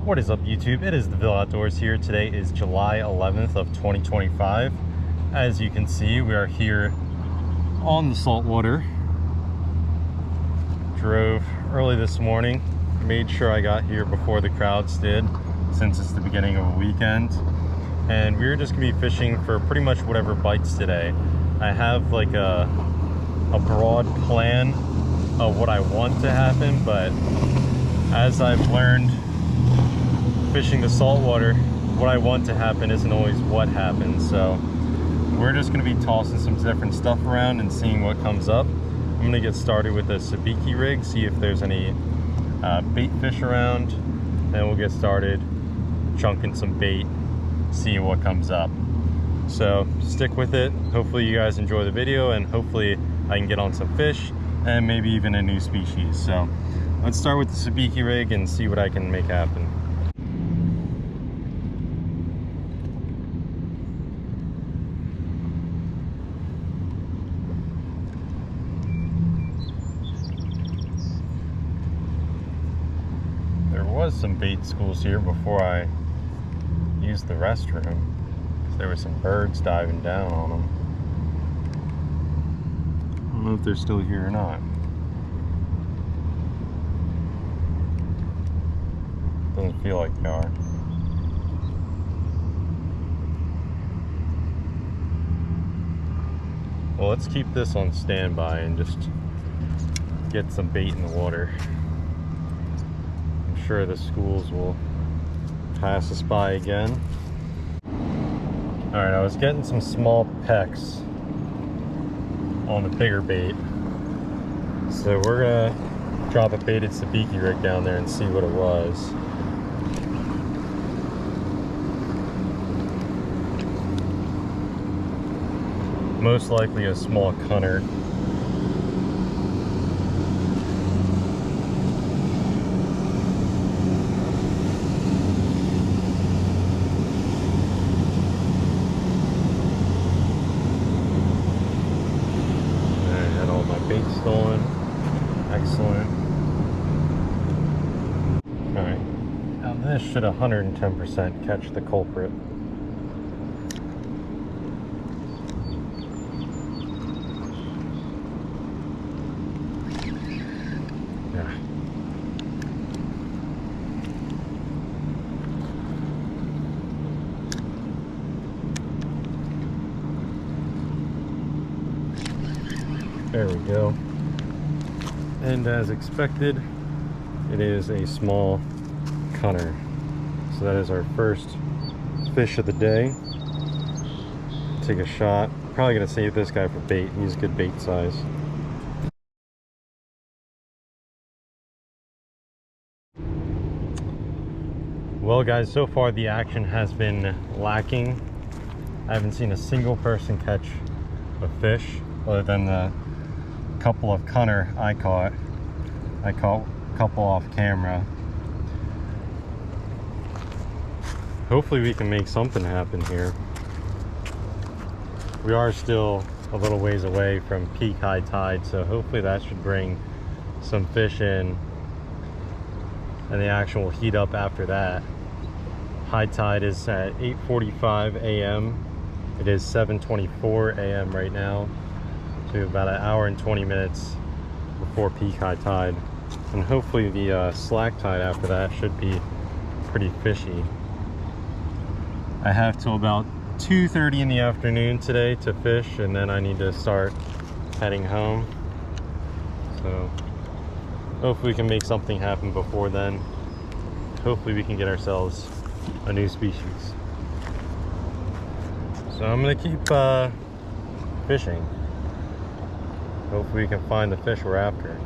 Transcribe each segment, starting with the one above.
What is up, YouTube? It is the Ville Outdoors here. Today is July 11th of 2025. As you can see, we are here on the Saltwater. Drove early this morning, made sure I got here before the crowds did, since it's the beginning of a weekend. And we're just gonna be fishing for pretty much whatever bites today. I have like a broad plan of what I want to happen, but as I've learned fishing the saltwater, what I want to happen isn't always what happens. So we're just going to be tossing some different stuff around and seeing what comes up. I'm going to get started with a sabiki rig, see if there's any bait fish around, and we'll get started chunking some bait, seeing what comes up. So stick with it. Hopefully you guys enjoy the video, and hopefully I can get on some fish and maybe even a new species. So let's start with the sabiki rig and see what I can make happen. There was some bait schools here before I used the restroom. There were some birds diving down on them. I don't know if they're still here or not. Doesn't feel like they are. Well, let's keep this on standby and just get some bait in the water. I'm sure the schools will pass us by again. Alright, I was getting some small pecks on the bigger bait. So we're gonna drop a baited sabiki rig down there and see what it was. Most likely a small cunner. Bait stolen. Excellent. Alright. Now this should 110% catch the culprit. Yeah. There we go. And as expected, it is a small cunner. So that is our first fish of the day. Take a shot. Probably gonna save this guy for bait. He's good bait size. Well guys, so far the action has been lacking. I haven't seen a single person catch a fish other than the couple of cunner I caught. I caught a couple off camera. Hopefully we can make something happen here. We are still a little ways away from peak high tide, so hopefully that should bring some fish in and the action will heat up after that. High tide is at 8:45 a.m. It is 7:24 a.m. right now. To about an hour and 20 minutes before peak high tide, and hopefully the slack tide after that should be pretty fishy. I have till about 2:30 in the afternoon today to fish, and then I need to start heading home. So hopefully we can make something happen before then. Hopefully we can get ourselves a new species. So I'm gonna keep fishing. Hopefully we can find the fish we're after.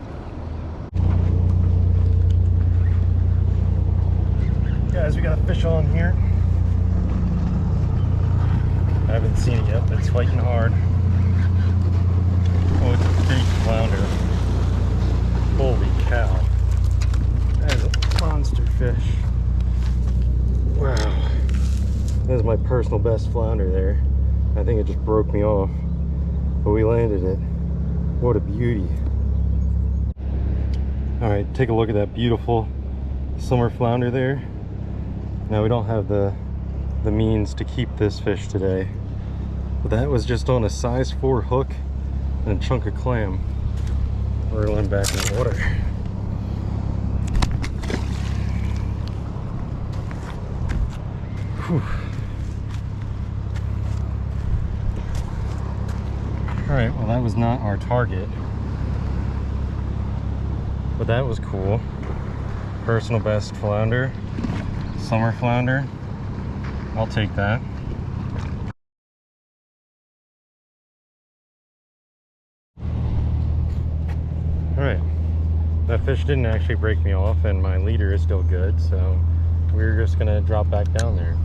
Guys, we got a fish on here. I haven't seen it yet, but it's fighting hard. Oh, it's a big flounder. Holy cow. That is a monster fish. Wow. That is my personal best flounder there. I think it just broke me off, but we landed it. What a beauty. All right, take a look at that beautiful summer flounder there. Now we don't have the means to keep this fish today, but that was just on a size 4 hook and a chunk of clam. We're going back in the water. Whew. Alright, well that was not our target, but that was cool. Personal best flounder, summer flounder. I'll take that. Alright, that fish didn't actually break me off and my leader is still good, so we're just gonna drop back down there.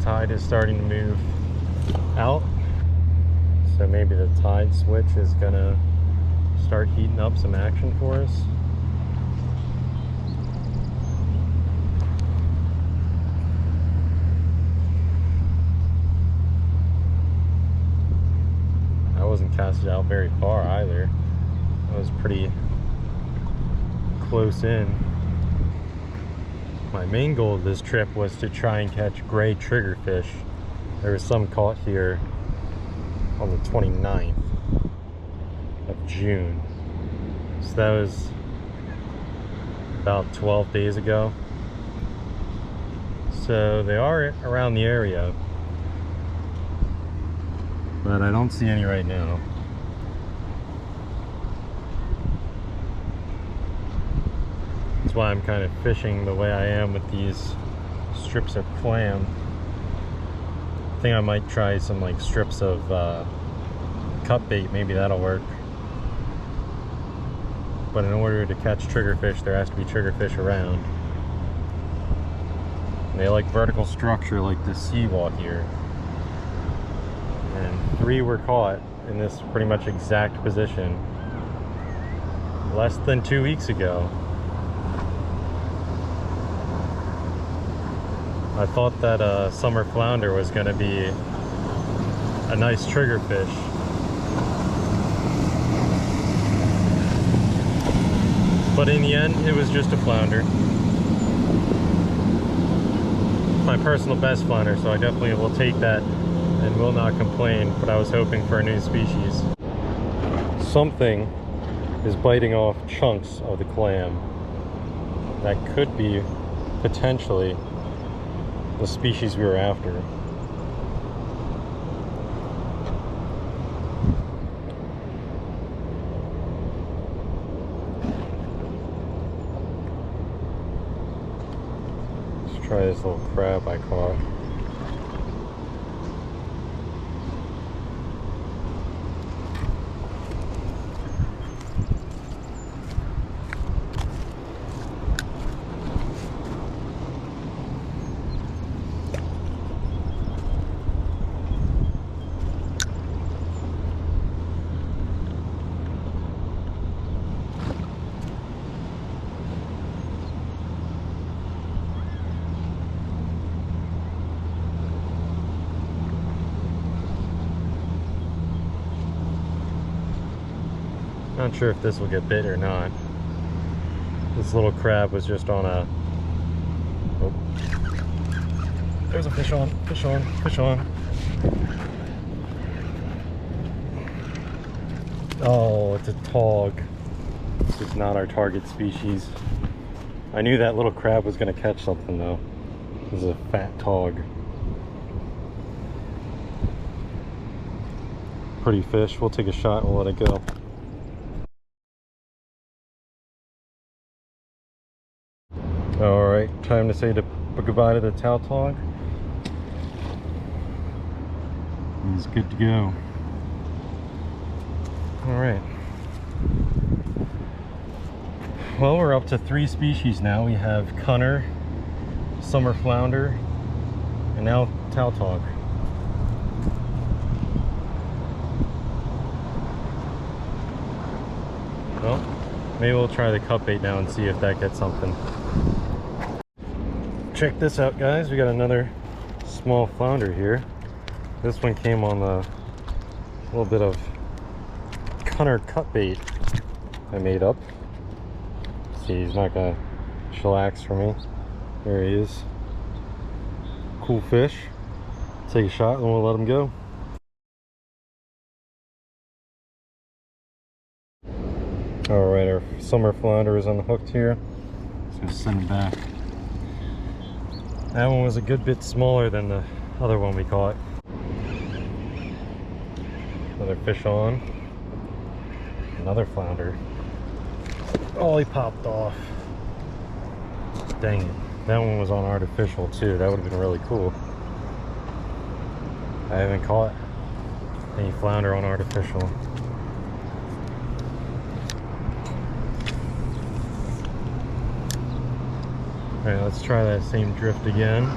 Tide is starting to move out, so maybe the tide switch is gonna start heating up some action for us. I wasn't casted out very far either. I was pretty close in. My main goal of this trip was to try and catch gray triggerfish. There was some caught here on the 29th of June. So that was about 12 days ago. So they are around the area, but I don't see any right now. That's why I'm kind of fishing the way I am with these strips of clam. I think I might try some like strips of cut bait, maybe that'll work. But in order to catch triggerfish, there has to be triggerfish around. And they like vertical structure like this seawall here. And 3 were caught in this pretty much exact position less than 2 weeks ago. I thought that summer flounder was going to be a nice triggerfish. But in the end, it was just a flounder. My personal best flounder, so I definitely will take that and will not complain, but I was hoping for a new species. Something is biting off chunks of the clam. That could be potentially the species we were after. Let's try this little crab I caught. Not sure if this will get bit or not. This little crab was just on a... Oh. There's a fish on, fish on, fish on. Oh, it's a tog. This is not our target species. I knew that little crab was going to catch something though. This is a fat tog. Pretty fish. We'll take a shot and we'll let it go. Alright, time to say goodbye to the tautog. He's good to go. Alright. Well, we're up to 3 species now. We have cunner, summer flounder, and now tautog. Well, maybe we'll try the cut bait now and see if that gets something. Check this out, guys. We got another small flounder here. This one came on a little bit of cunner cut bait I made up. See, he's not gonna chillax for me. There he is. cool fish. Take a shot and we'll let them go. Alright, our summer flounder is unhooked here. Just gonna send him back. That one was a good bit smaller than the other one we caught. Another fish on. Another flounder. Oh, he popped off. Dang it. That one was on artificial too. That would have been really cool. I haven't caught any flounder on artificial. Alright, let's try that same drift again.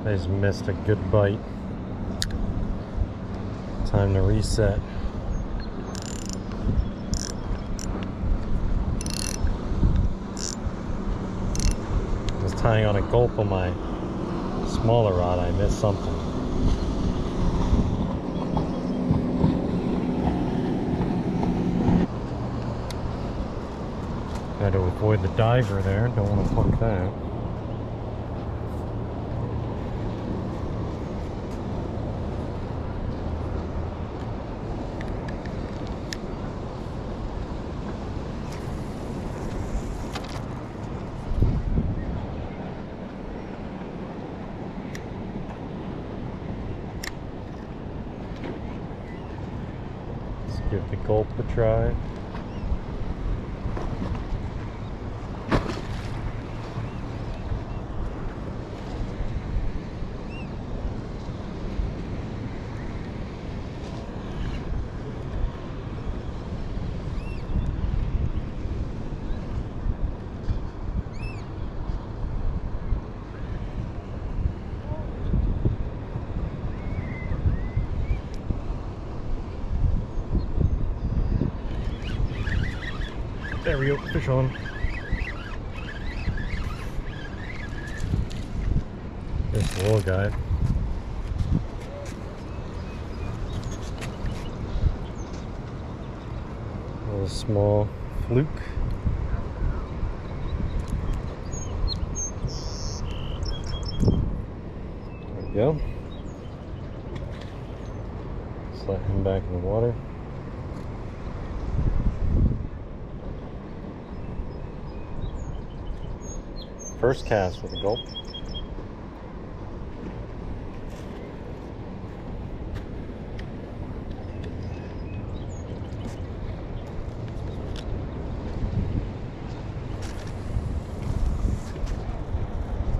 I just missed a good bite. Time to reset. I was tying on a gulp on my smaller rod. I missed something. Had to avoid the diver there. Don't want to plunk that. Give the gulp a try. There we go, fish on. This little guy. A little small fluke. There we go. Just let him back in the water. First cast with a gulp.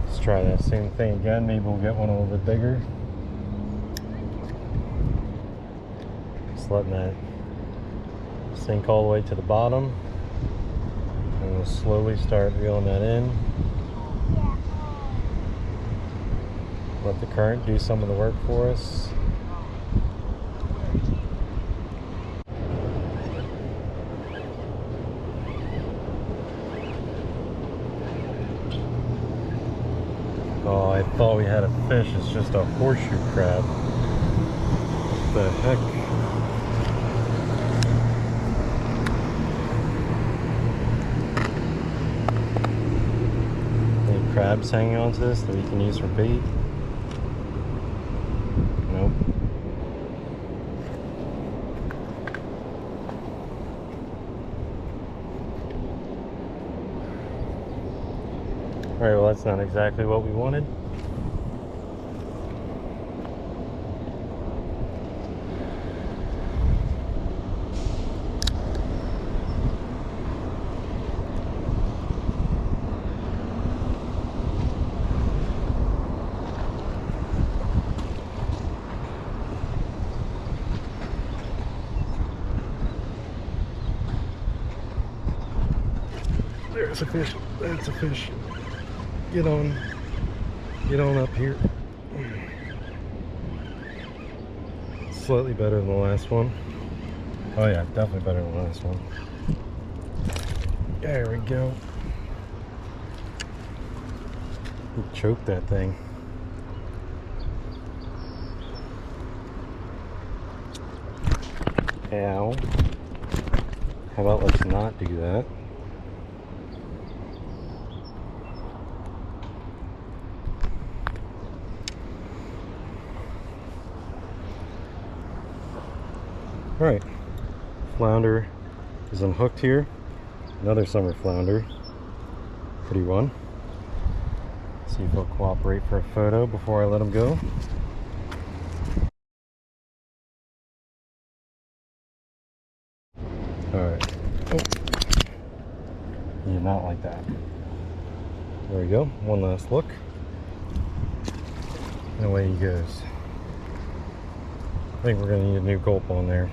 Let's try that same thing again. Maybe we'll get one a little bit bigger. Just letting that sink all the way to the bottom. And we'll slowly start reeling that in. Let the current do some of the work for us. Oh, I thought we had a fish. It's just a horseshoe crab. What the heck? Any crabs hanging onto this that we can use for bait? Nope. Alright, well that's not exactly what we wanted. There's a fish. That's a fish. Get on up here. Slightly better than the last one. Oh yeah, definitely better than the last one. There we go. He choked that thing. Ow. How about let's not do that? Alright, flounder is unhooked here. Another summer flounder. Pretty one. See if he'll cooperate for a photo before I let him go. Alright. Oh. He did not like that. There we go. One last look. And away he goes. I think we're going to need a new gulp on there.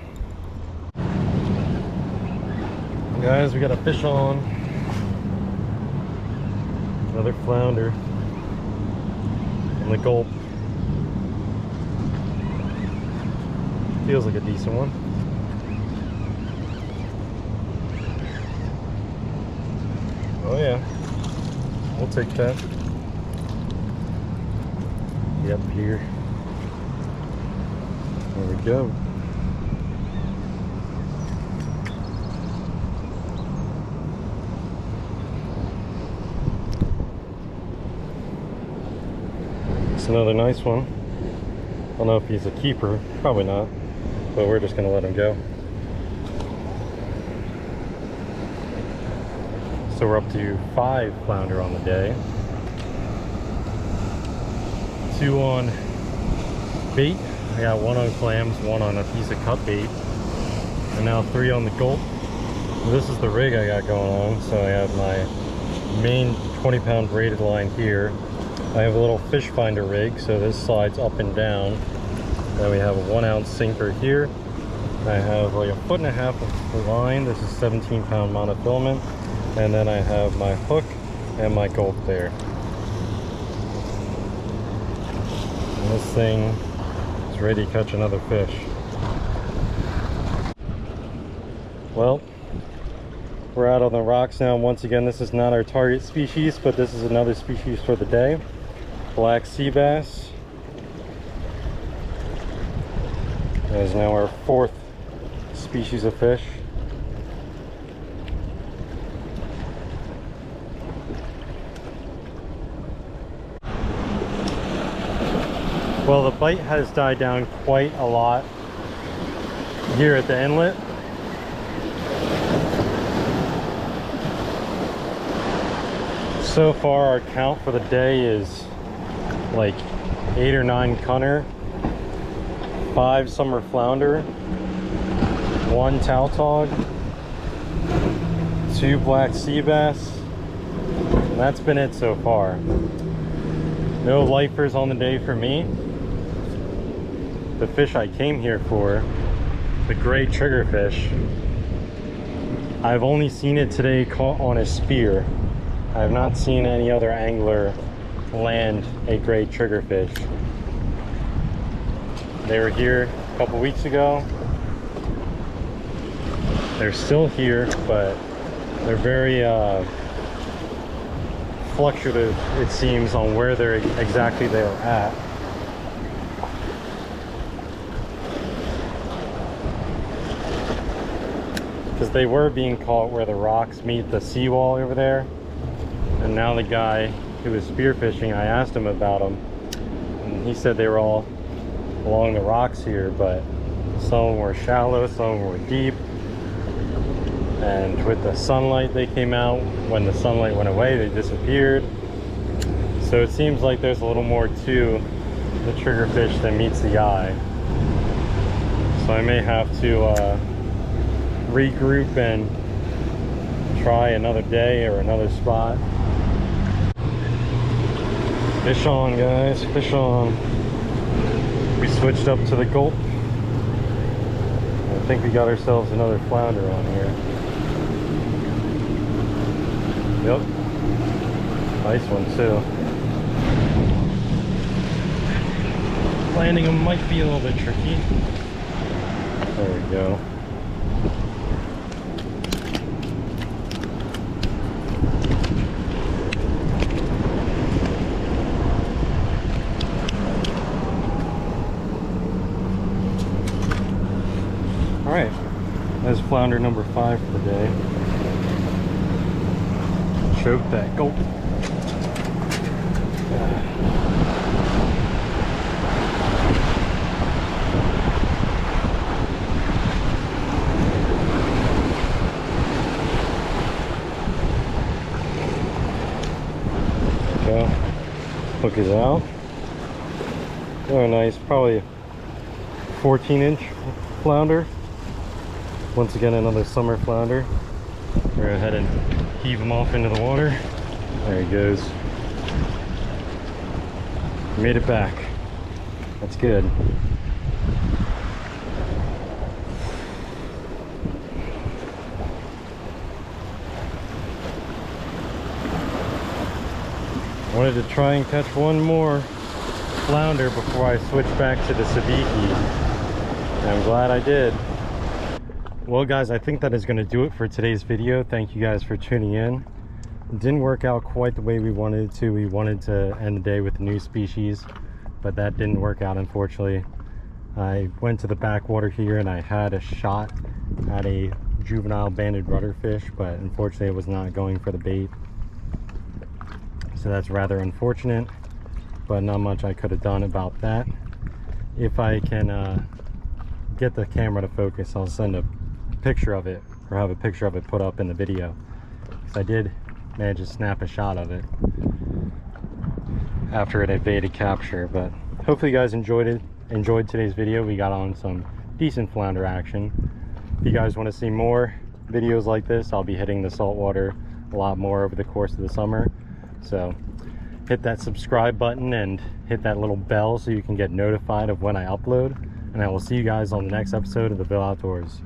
Guys, we got a fish on. Another flounder. And the gulp. Feels like a decent one. Oh yeah, we'll take that. Yep, here. There we go. It's another nice one. I don't know if he's a keeper, probably not, but we're just gonna let him go. So we're up to 5 flounder on the day. 2 on bait. I got 1 on clams, 1 on a piece of cut bait, and now 3 on the gulp. This is the rig I got going on. So I have my main 20-pound braided line here. I have a little fish finder rig, so this slides up and down. Then we have a 1-ounce sinker here. I have like 1.5 foot of line. This is 17-pound monofilament. And then I have my hook and my gulp there. And this thing is ready to catch another fish. Well, we're out on the rocks now. Once again, this is not our target species, but this is another species for the day. Black sea bass. That is now our 4th species of fish. Well, the bite has died down quite a lot here at the inlet. So far, our count for the day is like 8 or 9 cunner, 5 summer flounder, 1 tautog, 2 black sea bass, and that's been it so far. No lifers on the day for me. The fish I came here for, the gray triggerfish, I've only seen it today caught on a spear. I have not seen any other angler land a gray triggerfish. They were here a couple weeks ago. They're still here, but they're very fluctuative, it seems, on where they're exactly they are at. Because they were being caught where the rocks meet the seawall over there. And now the guy who was spearfishing, I asked him about them, and he said they were all along the rocks here, but some were shallow, some were deep. And with the sunlight they came out. When the sunlight went away, they disappeared. So it seems like there's a little more to the triggerfish than meets the eye. So I may have to regroup and try another day or another spot. Fish on, guys, fish on. We switched up to the gulp. I think we got ourselves another flounder on here. Yep, nice one too. Landing them might be a little bit tricky. There we go. All right. flounder number 5 for the day. Choke that gulp. Go. Hook is out. Oh, nice. Probably 14-inch flounder. Once again, another summer flounder. We're gonna go ahead and heave him off into the water. There he goes. Made it back. That's good. Wanted to try and catch one more flounder before I switch back to the sabiki. I'm glad I did. Well guys, I think that is going to do it for today's video. Thank you guys for tuning in. It didn't work out quite the way we wanted it to. We wanted to end the day with a new species, but that didn't work out, unfortunately. I went to the backwater here and I had a shot at a juvenile banded rudderfish, but unfortunately it was not going for the bait. So that's rather unfortunate, but not much I could have done about that. If I can get the camera to focus, I'll send a picture of it, or have a picture of it put up in the video, because I did manage to snap a shot of it after it evaded capture. But hopefully you guys enjoyed today's video. We got on some decent flounder action. If you guys want to see more videos like this, I'll be hitting the saltwater a lot more over the course of the summer. So hit that subscribe button and hit that little bell so you can get notified of when I upload. And I will see you guys on the next episode of the Ville Outdoors.